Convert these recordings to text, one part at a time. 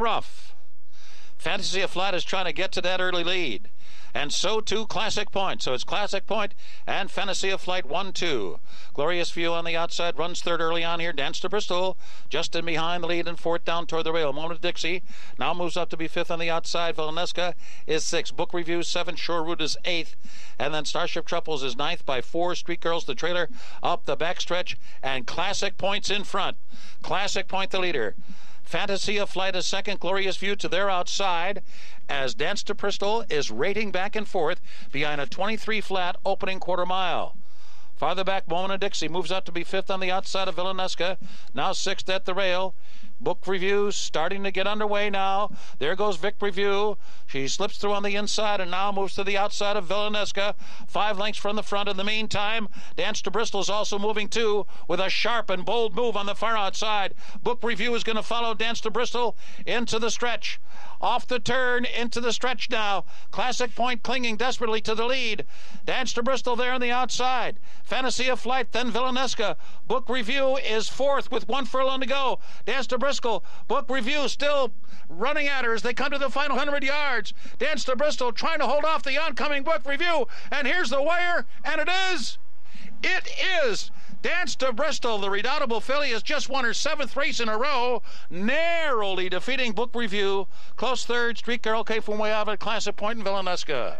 rough. Fantasy of Flight is trying to get to that early lead. And so too Classic Point. So it's Classic Point and Fantasy of Flight 1-2. Glorious View on the outside runs third early on here. Dance to Bristol just in behind the lead and fourth down toward the rail. Mona Dixie now moves up to be fifth on the outside. Villanesca is sixth. Book Review 7. Shore Route is eighth. And then Starship Truffles is ninth by 4. Street Girls the trailer up the backstretch. And Classic Point's in front. Classic Point the leader. Fantasy of Flight is second. Glorious View to their outside as Dance to Bristol is rating back and forth behind a 23 flat opening quarter mile. Farther back, Mona Dixie moves up to be fifth on the outside of Villanesca. Now sixth at the rail. Book Review starting to get underway now. There goes Vic Review. She slips through on the inside and now moves to the outside of Villanesca. 5 lengths from the front. In the meantime, Dance to Bristol is also moving too with a sharp and bold move on the far outside. Book Review is going to follow Dance to Bristol into the stretch. Off the turn, into the stretch now. Classic Point clinging desperately to the lead. Dance to Bristol there on the outside. Fantasy of Flight, then Villanesca. Book Review is fourth with 1 furlong to go. Dance to Bristol. Book Review still running at her as they come to the final 100 yards. Dance to Bristol trying to hold off the oncoming Book Review. And here's the wire, and it is Dance to Bristol. The redoubtable filly has just won her 7th race in a row, narrowly defeating Book Review. Close third, Street Girl came from way out at Classic Point in Villanesca.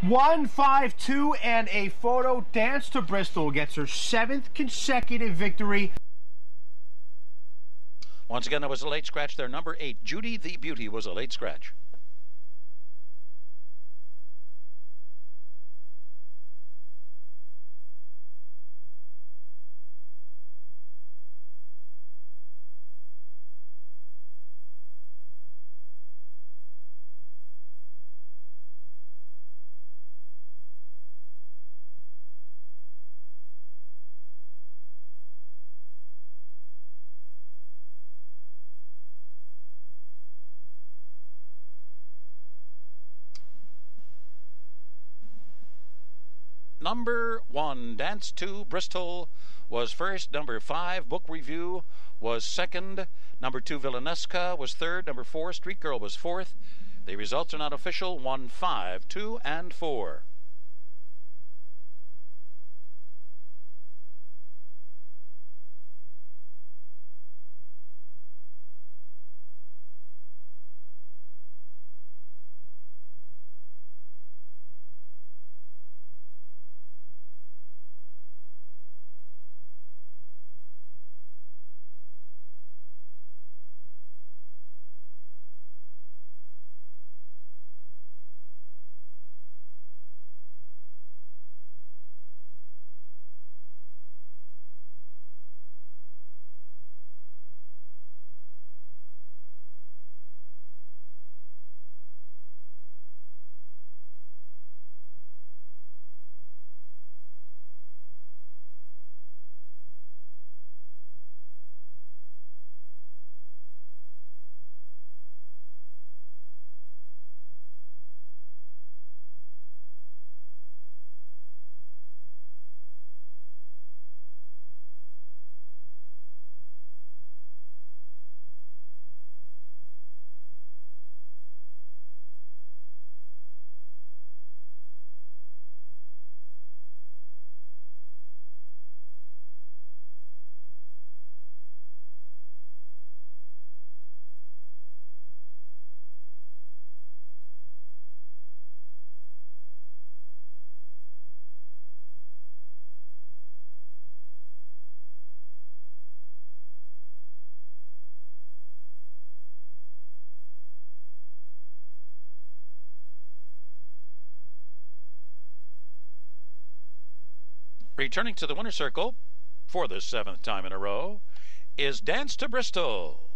1-5-2 and a photo. Dance to Bristol gets her 7th consecutive victory. Once again, there was a late scratch there. Number 8, Judy the Beauty, was a late scratch. Number 1, Dance to Bristol, was first. Number 5, Book Review, was second. Number 2, Villanesca, was third. Number 4, Street Girl, was fourth. The results are not official. 1, 5, 2, and 4. Returning to the winner's circle for the 7th time in a row is Dance to Bristol.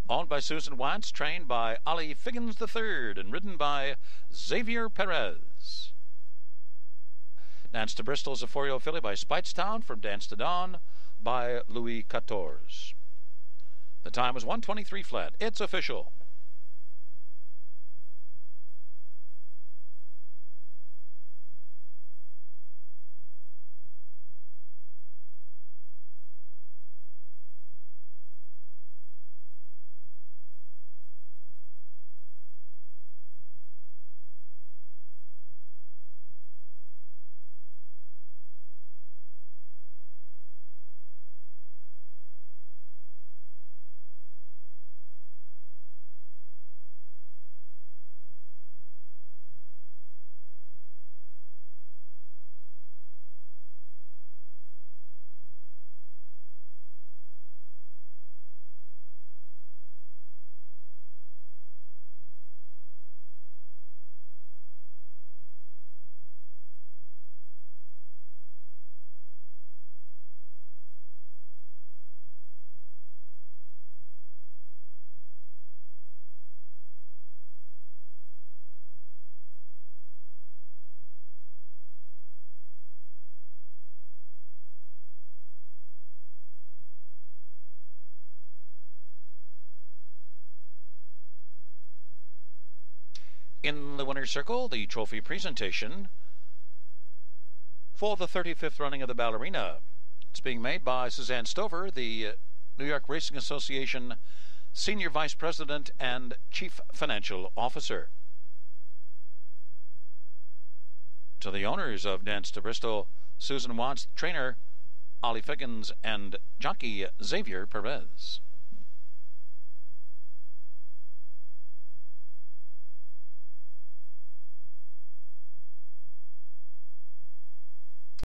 Owned by Susan Wantz, trained by Ollie Figgins III, and ridden by Xavier Perez. Dance to Bristol is a 4-year-old filly by Speightstown from Dance to Dawn by Louis Quatorze. The time was 1:23 flat. It's official. In the winner's circle, the trophy presentation for the 35th running of the Ballerina. It's being made by Suzanne Stover, the New York Racing Association Senior Vice President and Chief Financial Officer. To the owners of Dance to Bristol, Susan Wantz, trainer Ollie Figgins, and jockey Xavier Perez.